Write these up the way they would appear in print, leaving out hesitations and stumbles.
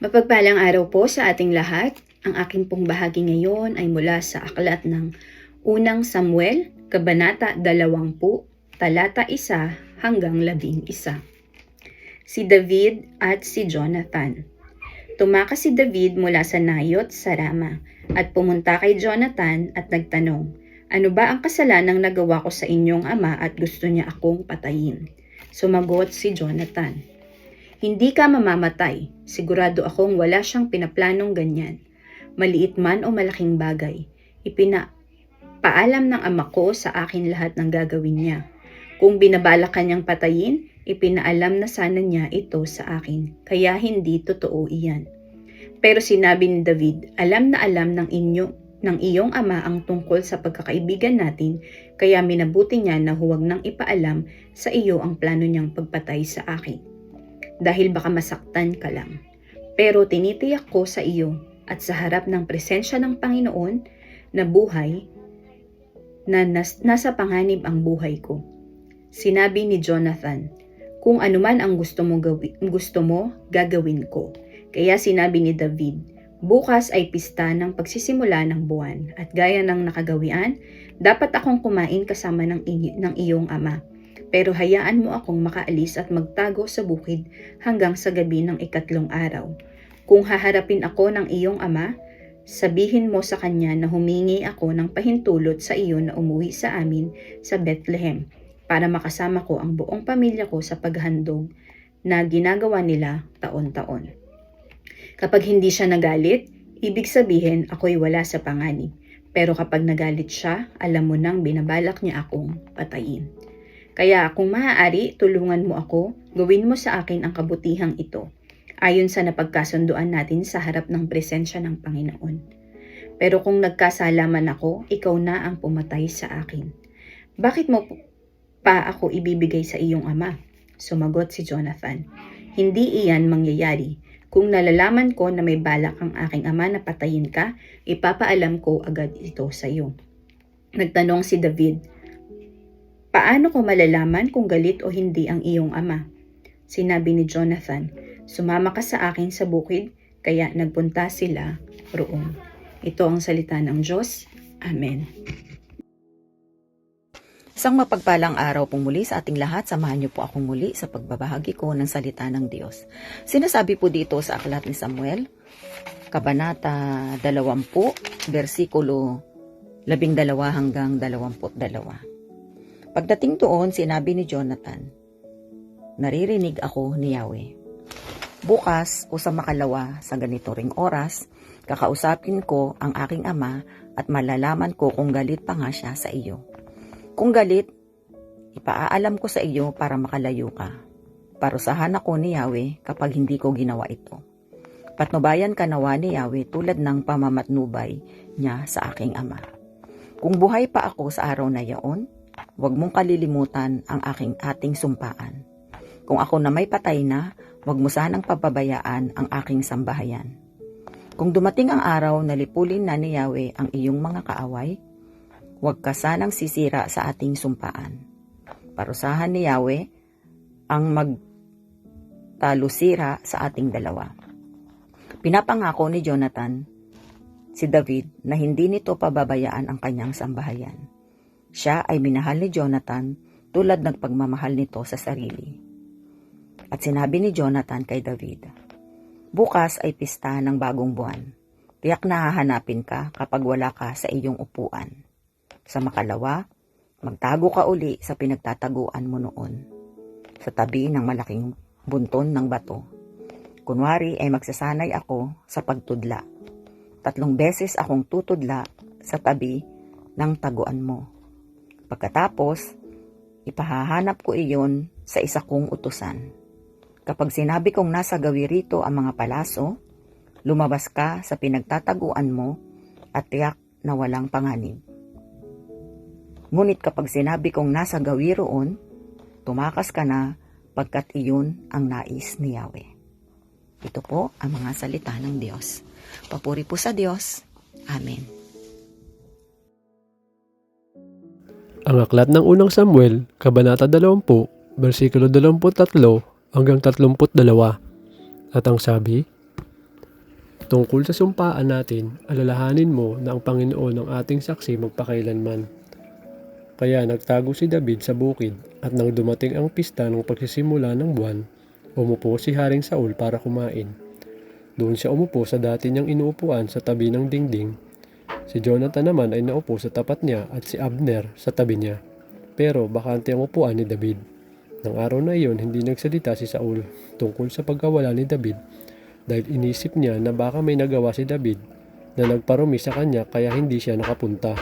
Mapagpalang araw po sa ating lahat. Ang aking pong bahagi ngayon ay mula sa aklat ng Unang Samuel, Kabanata 20, Talata 1 hanggang 11. Si David at si Jonathan. Tumakas si David mula sa Nayot sa Rama at pumunta kay Jonathan at nagtanong, "Ano ba ang kasalanang nagawa ko sa inyong ama at gusto niya akong patayin?" Sumagot si Jonathan, "Hindi ka mamamatay. Sigurado akong wala siyang pinaplanong ganyan. Maliit man o malaking bagay, ipinapaalam ng ama ko sa akin lahat ng gagawin niya. Kung binabalak kanyang patayin, ipinaalam na sana niya ito sa akin, kaya hindi totoo iyan." Pero sinabi ni David, "Alam na alam ng iyong ama ang tungkol sa pagkakaibigan natin, kaya minabuti niya na huwag nang ipaalam sa iyo ang plano niyang pagpatay sa akin. Dahil baka masaktan ka lang. Pero tinitiyak ko sa iyo at sa harap ng presensya ng Panginoon na buhay na nasa panganib ang buhay ko." Sinabi ni Jonathan, "Kung anuman ang gusto mo gagawin ko." Kaya sinabi ni David, "Bukas ay pista ng pagsisimula ng buwan at gaya ng nakagawian, dapat akong kumain kasama ng iyong ama. Pero hayaan mo akong makaalis at magtago sa bukid hanggang sa gabi ng 3 araw. Kung haharapin ako ng iyong ama, sabihin mo sa kanya na humingi ako ng pahintulot sa iyo na umuwi sa amin sa Bethlehem para makasama ko ang buong pamilya ko sa paghandog na ginagawa nila taon-taon. Kapag hindi siya nagalit, ibig sabihin ako'y wala sa panganib. Pero kapag nagalit siya, alam mo nang binabalak niya akong patayin. Kaya kung maaari, tulungan mo ako, gawin mo sa akin ang kabutihang ito, ayon sa napagkasunduan natin sa harap ng presensya ng Panginoon. Pero kung nagkasalaman ako, ikaw na ang pumatay sa akin. Bakit mo pa ako ibibigay sa iyong ama?" Sumagot si Jonathan, "Hindi iyan mangyayari. Kung nalalaman ko na may balak ang aking ama na patayin ka, ipapaalam ko agad ito sa iyo." Nagtanong si David, "Paano ko malalaman kung galit o hindi ang iyong ama?" Sinabi ni Jonathan, "Sumama ka sa akin sa bukid." Kaya nagpunta sila roon. Ito ang salita ng Diyos. Amen. Isang mapagpalang araw pong muli sa ating lahat. Samahan niyo po akong muli sa pagbabahagi ko ng salita ng Diyos. Sinasabi po dito sa aklat ni Samuel, Kabanata 20, versikulo 12 hanggang 22. Pagdating doon, sinabi ni Jonathan, "Naririnig ako ni Yahweh. Bukas o sa makalawa sa ganito ring oras, kakausapin ko ang aking ama at malalaman ko kung galit pa nga siya sa iyo. Kung galit, ipaalam ko sa iyo para makalayo ka. Parusahan ako ni Yahweh kapag hindi ko ginawa ito. Patnubayan ka nawa ni Yahweh tulad ng pamamatnubay niya sa aking ama. Kung buhay pa ako sa araw na yaon, huwag mong kalilimutan ang ating sumpaan. Kung ako na may patay na, huwag mo sanang pababayaan ang aking sambahayan. Kung dumating ang araw na lipulin na ni Yahweh ang iyong mga kaaway, huwag ka sanang sisira sa ating sumpaan. Parusahan ni Yahweh ang magtalusira sa ating dalawa." Pinapangako ni Jonathan si David na hindi nito pababayaan ang kanyang sambahayan. Siya ay minahal ni Jonathan tulad ng pagmamahal nito sa sarili. At sinabi ni Jonathan kay David, "Bukas ay pista ng bagong buwan. Tiyak na hahanapin ka kapag wala ka sa iyong upuan. Sa makalawa, magtago ka uli sa pinagtataguan mo noon, sa tabi ng malaking bunton ng bato. Kunwari ay magsasanay ako sa pagtudla. 3 beses akong tutudla sa tabi ng taguan mo. Pagkatapos, ipahahanap ko iyon sa isa kong utusan. Kapag sinabi kong nasa gawi rito ang mga palaso, lumabas ka sa pinagtataguan mo at tiyak na walang panganib. Ngunit kapag sinabi kong nasa gawi roon, tumakas ka na pagkat iyon ang nais ni Yahweh." Ito po ang mga salita ng Diyos. Papuri po sa Diyos. Amen. Ang aklat ng Unang Samuel, Kabanata 20, versikulo 23 hanggang 32. At ang sabi, Tungkol sa sumpaan natin, alalahanin mo na ang Panginoon ang ating saksi magpakailanman. Kaya nagtago si David sa bukid at nang dumating ang pista ng pagsisimula ng buwan, umupo si Haring Saul para kumain. Doon siya umupo sa dati niyang inuupuan sa tabi ng dingding. Si Jonathan naman ay naupo sa tapat niya at si Abner sa tabi niya. Pero bakante ang upuan ni David. Nang araw na iyon, hindi nagsalita si Saul tungkol sa pagkawala ni David dahil inisip niya na baka may nagawa si David na nagparumi sa kanya kaya hindi siya nakapunta.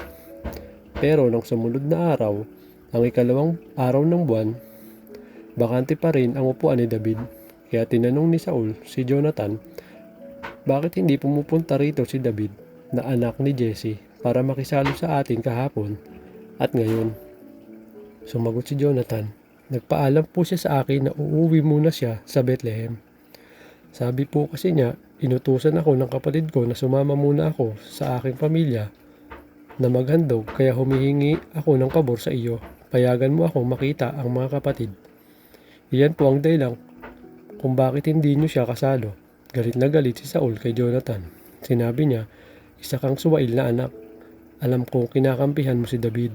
Pero nang sumunod na araw, ang ikalawang araw ng buwan, bakante pa rin ang upuan ni David. Kaya tinanong ni Saul si Jonathan, bakit hindi pumupunta rito si David na anak ni Jesse para makisalo sa atin kahapon at ngayon? Sumagot si Jonathan, nagpaalam po siya sa akin na uuwi muna siya sa Bethlehem. Sabi po kasi niya, inutusan ako ng kapatid ko na sumama muna ako sa aking pamilya na maghandog kaya humihingi ako ng pabor sa iyo. Payagan mo akong makita ang mga kapatid. Iyan po ang dahilan kung bakit hindi niyo siya kasalo. Galit na galit si Saul kay Jonathan. Sinabi niya, isa kang suwail na anak. Alam kong kinakampihan mo si David.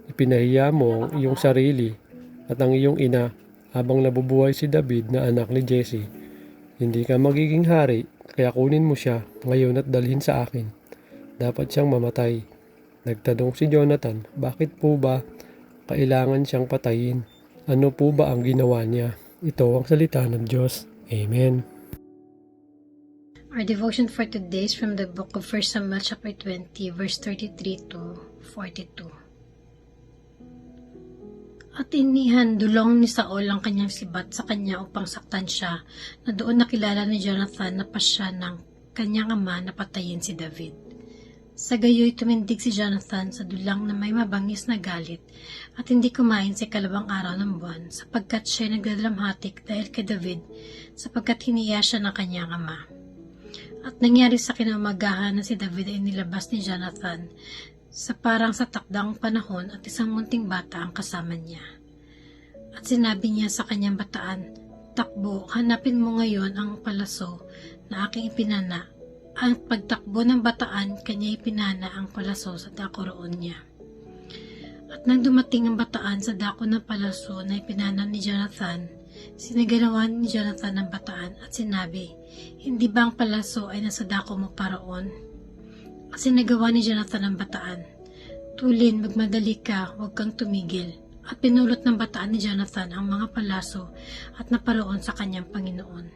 Ipinahiya mo ang iyong sarili at ang iyong ina habang nabubuhay si David na anak ni Jesse. Hindi ka magiging hari kaya kunin mo siya ngayon at dalhin sa akin. Dapat siyang mamatay. Nagtanong si Jonathan, bakit po ba kailangan siyang patayin? Ano po ba ang ginawa niya? Ito ang salita ng Diyos. Amen. Our devotion for today is from the book of 1 Samuel chapter 20, verse 33 to 42. At inihandulong ni Saul ang kanyang sibat sa kanya upang saktan siya, na doon nakilala ni Jonathan na pasya ng kanyang ama na patayin si David. Sa gayoy tumindig si Jonathan sa dulang na may mabangis na galit at hindi kumain sa ikalawang araw ng buwan sapagkat siya nagdadramhatik dahil kay David sapagkat hiniya siya ng kanyang ama. At nangyari sa kinaumagahan na si David ay nilabas ni Jonathan sa parang sa takdang panahon at isang munting bata ang kasama niya. At sinabi niya sa kanyang bataan, takbo, hanapin mo ngayon ang palaso na aking ipinana. Ang pagtakbo ng bataan, kanya'y pinana ang palaso sa dako roon niya. At nang dumating ang bataan sa dako ng palaso na ipinana ni Jonathan, sinigalawan ni Jonathan ang bataan at sinabi, hindi ba ang palaso ay nasa dako mo paroon? At sinagawa ni Jonathan ang bataan, tulin, magmadali ka, huwag kang tumigil. At pinulot ng bataan ni Jonathan ang mga palaso at naparoon sa kanyang Panginoon.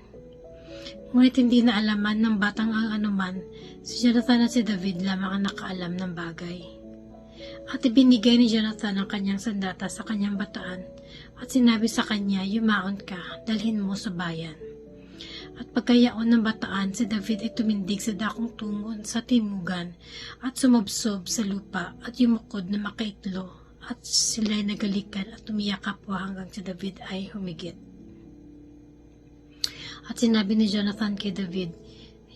Ngunit hindi na alaman ng batang ang anuman, si Jonathan at si David lamang ang nakaalam ng bagay. At ibinigay ni Jonathan ang kanyang sandata sa kanyang bataan at sinabi sa kanya, yumaon ka, dalhin mo sa bayan. At pagkayaon ng bataan, si David ay tumindig sa dakong tungo sa timugan at sumubsob sa lupa at yumukod na makaitlo at sila'y nagalikan at umiyakap hanggang si David ay humigit. At sinabi ni Jonathan kay David,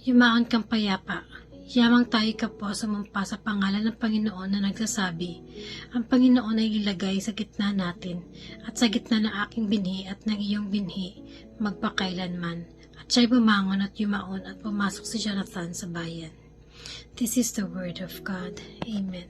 yumaon kang payapa, yamang tayo kapwa sumampa sa pangalan ng Panginoon na nagsasabi, ang Panginoon ay ilagay sa gitna natin at sa gitna ng aking binhi at ng iyong binhi magpakailanman. At siya'y bumangon at yumaon at pumasok si Jonathan sa bayan. This is the word of God. Amen.